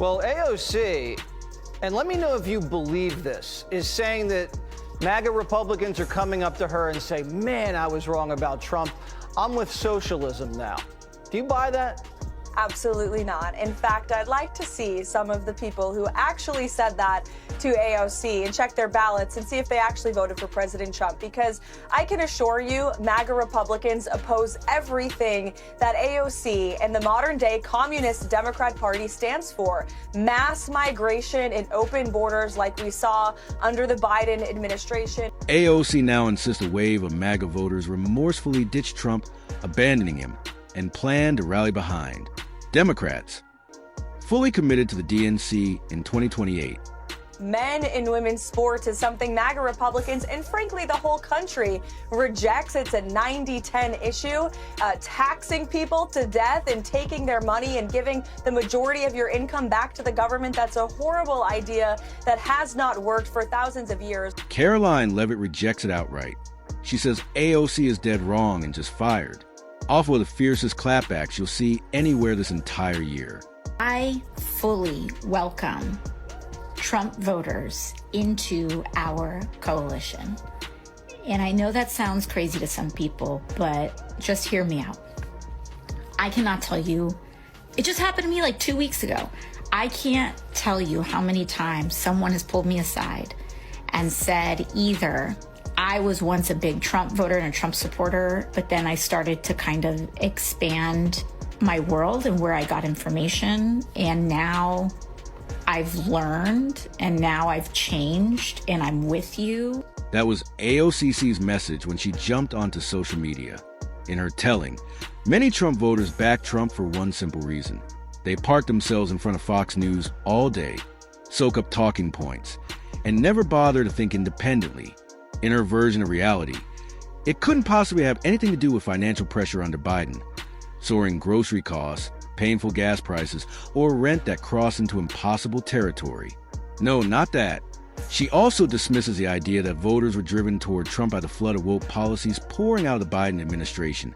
Well, AOC, and let me know if you believe this, is saying that MAGA Republicans are coming up to her and say, man, I was wrong about Trump. I'm with socialism now. Do you buy that? Absolutely not. In fact, I'd like to see some of the people who actually said that to AOC and check their ballots and see if they actually voted for President Trump. Because I can assure you, MAGA Republicans oppose everything that AOC and the modern-day Communist Democrat Party stands for. Mass migration and open borders like we saw under the Biden administration. AOC now insists a wave of MAGA voters remorsefully ditched Trump, abandoning him, and plan to rally behind Democrats, fully committed to the DNC in 2028. Men and women's sports is something MAGA Republicans and frankly the whole country rejects. It's a 90-10 issue, taxing people to death and taking their money and giving the majority of your income back to the government. That's a horrible idea that has not worked for thousands of years. Karoline Leavitt rejects it outright. She says AOC is dead wrong and just fired. Off with the fiercest clapbacks you'll see anywhere this entire year. I fully welcome Trump voters into our coalition. And I know that sounds crazy to some people, but just hear me out. I cannot tell you, it just happened to me like 2 weeks ago. I can't tell you how many times someone has pulled me aside and said either I was once a big Trump voter and a Trump supporter, but then I started to kind of expand my world and where I got information. And now I've learned and now I've changed and I'm with you. That was AOC's message when she jumped onto social media. In her telling, many Trump voters backed Trump for one simple reason. They parked themselves in front of Fox News all day, soak up talking points, and never bother to think independently. In her version of reality, it couldn't possibly have anything to do with financial pressure under Biden, soaring grocery costs, painful gas prices, or rent that crossed into impossible territory. No, not that. She also dismisses the idea that voters were driven toward Trump by the flood of woke policies pouring out of the Biden administration,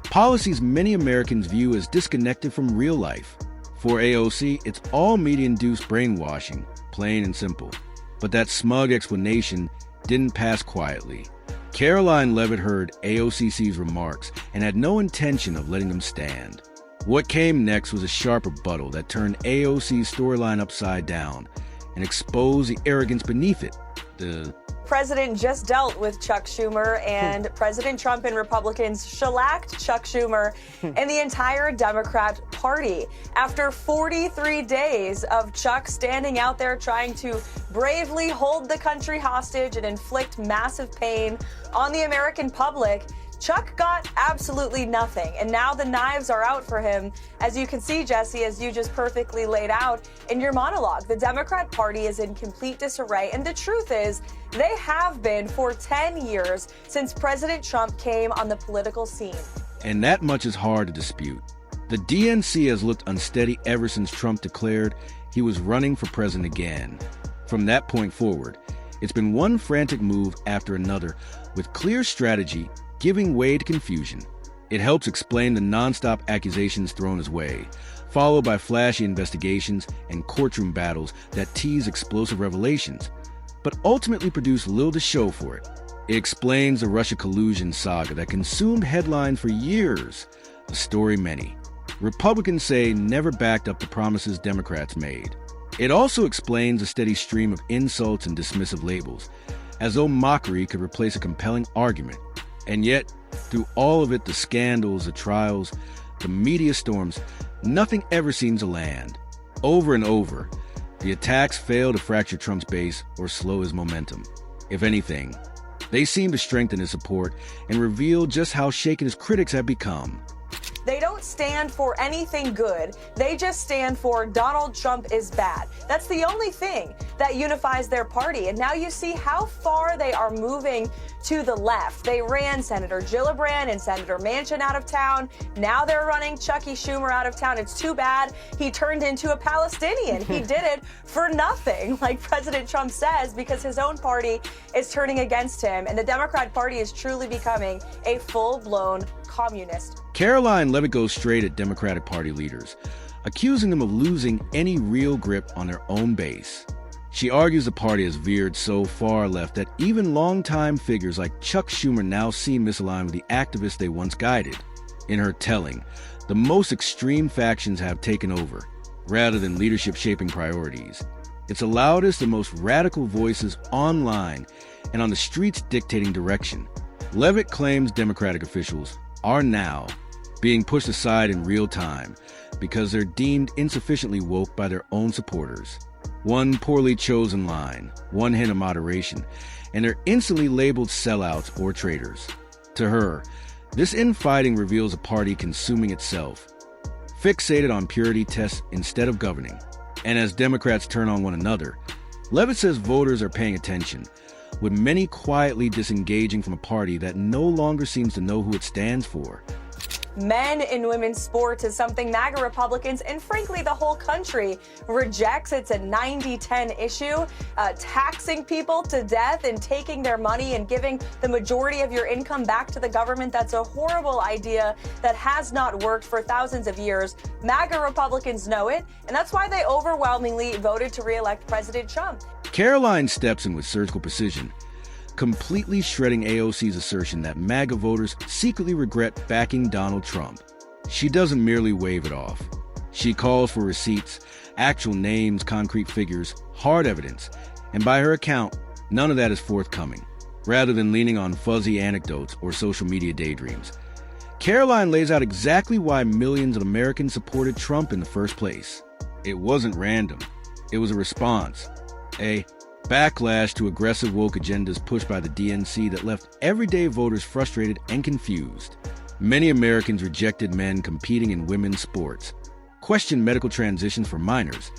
policies many Americans view as disconnected from real life. For AOC, it's all media-induced brainwashing, plain and simple. But that smug explanation didn't pass quietly. Karoline Leavitt heard AOC's remarks and had no intention of letting them stand. What came next was a sharp rebuttal that turned AOC's storyline upside down and exposed the arrogance beneath it. The President just dealt with Chuck Schumer, and President Trump and Republicans shellacked Chuck Schumer and the entire Democrat Party. After 43 days of Chuck standing out there trying to bravely hold the country hostage and inflict massive pain on the American public, Chuck got absolutely nothing, and now the knives are out for him. As you can see, Jesse, as you just perfectly laid out in your monologue, the Democrat Party is in complete disarray, and the truth is, they have been for 10 years since President Trump came on the political scene. And that much is hard to dispute. The DNC has looked unsteady ever since Trump declared he was running for president again. From that point forward, it's been one frantic move after another, with clear strategy giving way to confusion. It helps explain the nonstop accusations thrown his way, followed by flashy investigations and courtroom battles that tease explosive revelations, but ultimately produce little to show for it. It explains the Russia collusion saga that consumed headlines for years, a story many Republicans say never backed up the promises Democrats made. It also explains a steady stream of insults and dismissive labels, as though mockery could replace a compelling argument. And yet, through all of it, the scandals, the trials, the media storms, nothing ever seems to land. Over and over, the attacks fail to fracture Trump's base or slow his momentum. If anything, they seem to strengthen his support and reveal just how shaken his critics have become. They don't stand for anything good. They just stand for Donald Trump is bad. That's the only thing that unifies their party. And now you see how far they are moving to the left. They ran Senator Gillibrand and Senator Manchin out of town. Now they're running Chucky Schumer out of town. It's too bad he turned into a Palestinian. He did it for nothing, like President Trump says, because his own party is turning against him. And the Democrat Party is truly becoming a full-blown communist. Karoline Leavitt goes straight at Democratic Party leaders, accusing them of losing any real grip on their own base. She argues the party has veered so far left that even longtime figures like Chuck Schumer now seem misaligned with the activists they once guided. In her telling, the most extreme factions have taken over, rather than leadership shaping priorities. It's the loudest and most radical voices online and on the streets dictating direction. Leavitt claims Democratic officials are now being pushed aside in real time because they're deemed insufficiently woke by their own supporters. One poorly chosen line, one hint of moderation, and they're instantly labeled sellouts or traitors. To her, this infighting reveals a party consuming itself, fixated on purity tests instead of governing. And as Democrats turn on one another, Leavitt says voters are paying attention, with many quietly disengaging from a party that no longer seems to know who it stands for. Men in women's sports is something MAGA Republicans and frankly the whole country rejects. It's a 90-10 issue, taxing people to death and taking their money and giving the majority of your income back to the government. That's a horrible idea that has not worked for thousands of years. MAGA Republicans know it, and that's why they overwhelmingly voted to re-elect President Trump. Karoline steps in with surgical precision, completely shredding AOC's assertion that MAGA voters secretly regret backing Donald Trump. She doesn't merely wave it off. She calls for receipts, actual names, concrete figures, hard evidence, and by her account, none of that is forthcoming. Rather than leaning on fuzzy anecdotes or social media daydreams, Karoline lays out exactly why millions of Americans supported Trump in the first place. It wasn't random. It was a response, a backlash to aggressive woke agendas pushed by the DNC that left everyday voters frustrated and confused. Many Americans rejected men competing in women's sports, questioned medical transitions for minors,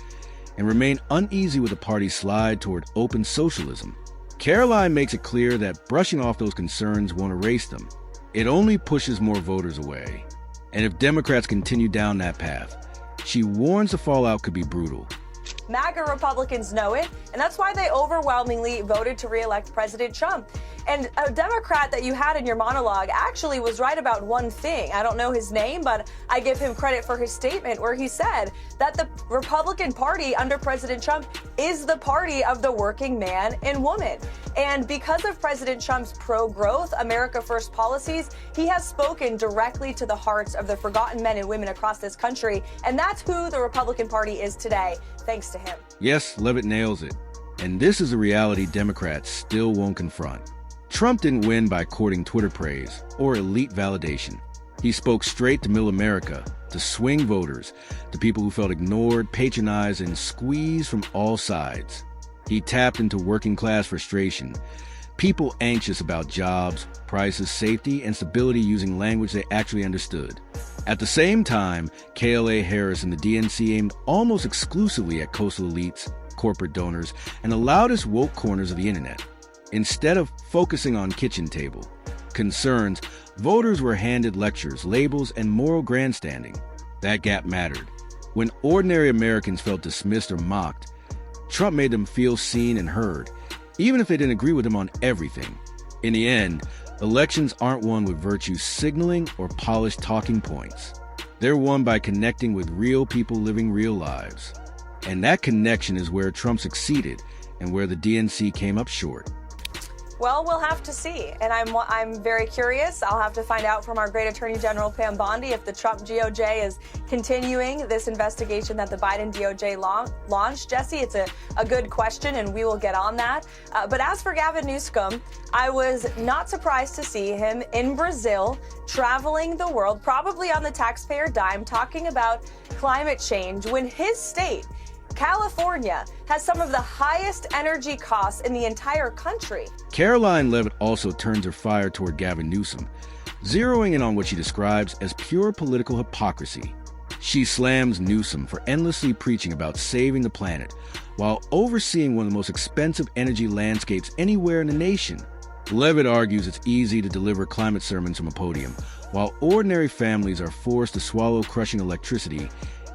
and remain uneasy with the party's slide toward open socialism. Karoline makes it clear that brushing off those concerns won't erase them. It only pushes more voters away. And if Democrats continue down that path, she warns the fallout could be brutal. MAGA Republicans know it, and that's why they overwhelmingly voted to re-elect President Trump. And a Democrat that you had in your monologue actually was right about one thing. I don't know his name, but I give him credit for his statement where he said that the Republican Party under President Trump is the party of the working man and woman. And because of President Trump's pro-growth, America First policies, he has spoken directly to the hearts of the forgotten men and women across this country. And that's who the Republican Party is today, thanks to him. Yes, Leavitt nails it. And this is a reality Democrats still won't confront. Trump didn't win by courting Twitter praise or elite validation. He spoke straight to middle America, to swing voters, to people who felt ignored, patronized, and squeezed from all sides. He tapped into working class frustration, people anxious about jobs, prices, safety, and stability using language they actually understood. At the same time, KLA Harris and the DNC aimed almost exclusively at coastal elites, corporate donors, and the loudest woke corners of the internet. Instead of focusing on kitchen table concerns, voters were handed lectures, labels, and moral grandstanding. That gap mattered. When ordinary Americans felt dismissed or mocked, Trump made them feel seen and heard, even if they didn't agree with him on everything. In the end, elections aren't won with virtue signaling or polished talking points. They're won by connecting with real people living real lives. And that connection is where Trump succeeded and where the DNC came up short. Well, we'll have to see. And I'm very curious. I'll have to find out from our great Attorney General Pam Bondi if the Trump DOJ is continuing this investigation that the Biden DOJ launched. Jesse, it's a good question, and we will get on that. But as for Gavin Newsom, I was not surprised to see him in Brazil, traveling the world, probably on the taxpayer dime, talking about climate change when his state, California, has some of the highest energy costs in the entire country. Karoline Leavitt also turns her fire toward Gavin Newsom, zeroing in on what she describes as pure political hypocrisy. She slams Newsom for endlessly preaching about saving the planet while overseeing one of the most expensive energy landscapes anywhere in the nation. Leavitt argues it's easy to deliver climate sermons from a podium, while ordinary families are forced to swallow crushing electricity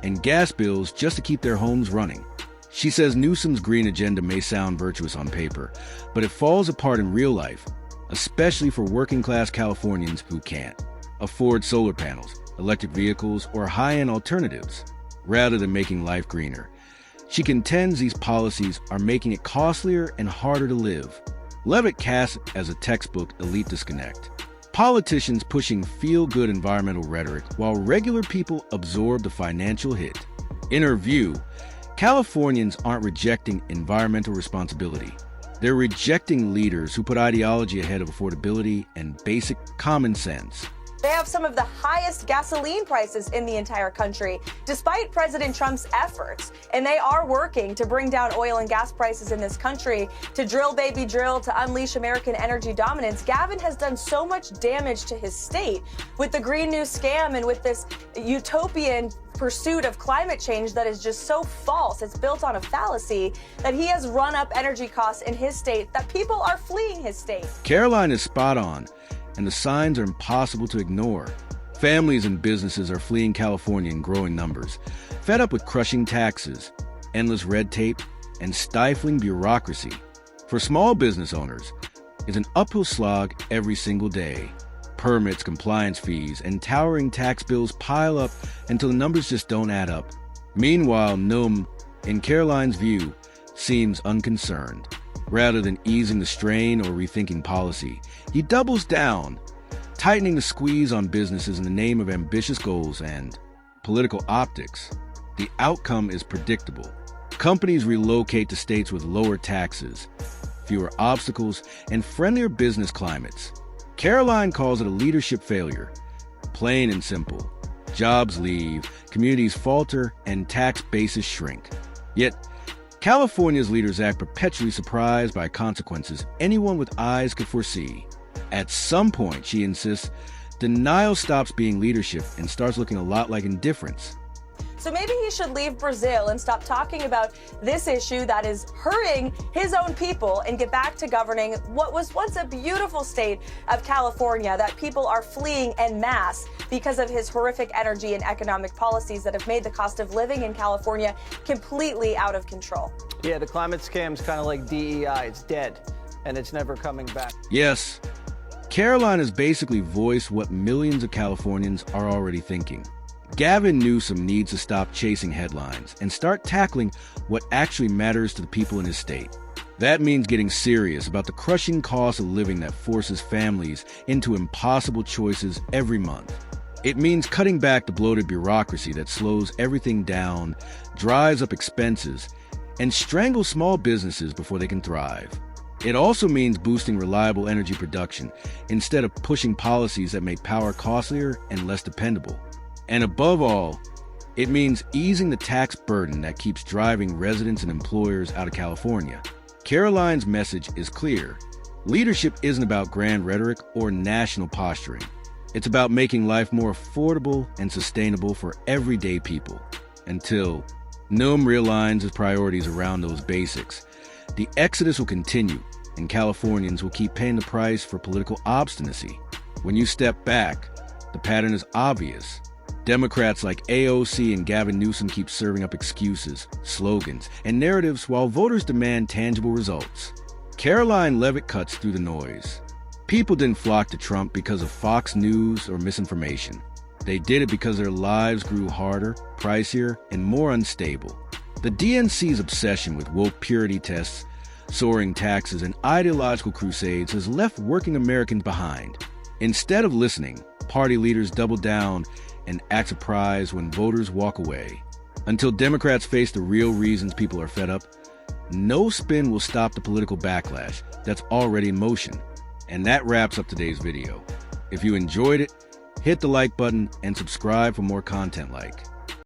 and gas bills just to keep their homes running. She says Newsom's green agenda may sound virtuous on paper, but it falls apart in real life, especially for working-class Californians who can't afford solar panels, electric vehicles, or high-end alternatives. rather than making life greener. She contends these policies are making it costlier and harder to live. Leavitt casts it as a textbook elite disconnect. Politicians pushing feel-good environmental rhetoric while regular people absorb the financial hit. In her view, Californians aren't rejecting environmental responsibility. They're rejecting leaders who put ideology ahead of affordability and basic common sense. They have some of the highest gasoline prices in the entire country, despite President Trump's efforts. And they are working to bring down oil and gas prices in this country, to drill, baby, drill, to unleash American energy dominance. Gavin has done so much damage to his state with the Green New scam and with this utopian pursuit of climate change that is just so false. It's built on a fallacy that he has run up energy costs in his state, that people are fleeing his state. Karoline is spot on, and the signs are impossible to ignore. Families and businesses are fleeing California in growing numbers, fed up with crushing taxes, endless red tape, and stifling bureaucracy. For small business owners, it's an uphill slog every single day. Permits, compliance fees, and towering tax bills pile up until the numbers just don't add up. Meanwhile, Noam, in Karoline's view, seems unconcerned. Rather than easing the strain or rethinking policy, he doubles down, tightening the squeeze on businesses in the name of ambitious goals and political optics. The outcome is predictable. Companies relocate to states with lower taxes, fewer obstacles, and friendlier business climates. Karoline calls it a leadership failure. Plain and simple. Jobs leave, communities falter, and tax bases shrink. Yet, California's leaders act perpetually surprised by consequences anyone with eyes could foresee. At some point, she insists, denial stops being leadership and starts looking a lot like indifference. So maybe he should leave Brazil and stop talking about this issue that is hurting his own people and get back to governing what was once a beautiful state of California that people are fleeing en masse because of his horrific energy and economic policies that have made the cost of living in California completely out of control. Yeah, the climate scam's kind of like DEI. It's dead, and it's never coming back. Yes, Karoline has basically voiced what millions of Californians are already thinking. Gavin Newsom needs to stop chasing headlines and start tackling what actually matters to the people in his state. That means getting serious about the crushing cost of living that forces families into impossible choices every month. It means cutting back the bloated bureaucracy that slows everything down, drives up expenses, and strangles small businesses before they can thrive. It also means boosting reliable energy production instead of pushing policies that make power costlier and less dependable. And above all, it means easing the tax burden that keeps driving residents and employers out of California. Karoline's message is clear. Leadership isn't about grand rhetoric or national posturing. It's about making life more affordable and sustainable for everyday people. Until Noam realigns his priorities around those basics, the exodus will continue, and Californians will keep paying the price for political obstinacy. When you step back, the pattern is obvious. Democrats like AOC and Gavin Newsom keep serving up excuses, slogans, and narratives while voters demand tangible results. Karoline Leavitt cuts through the noise. People didn't flock to Trump because of Fox News or misinformation. They did it because their lives grew harder, pricier, and more unstable. The DNC's obsession with woke purity tests, soaring taxes, and ideological crusades has left working Americans behind. Instead of listening, party leaders double down and act surprised when voters walk away. Until Democrats face the real reasons people are fed up, no spin will stop the political backlash that's already in motion. And that wraps up today's video. If you enjoyed it, hit the like button and subscribe for more content like.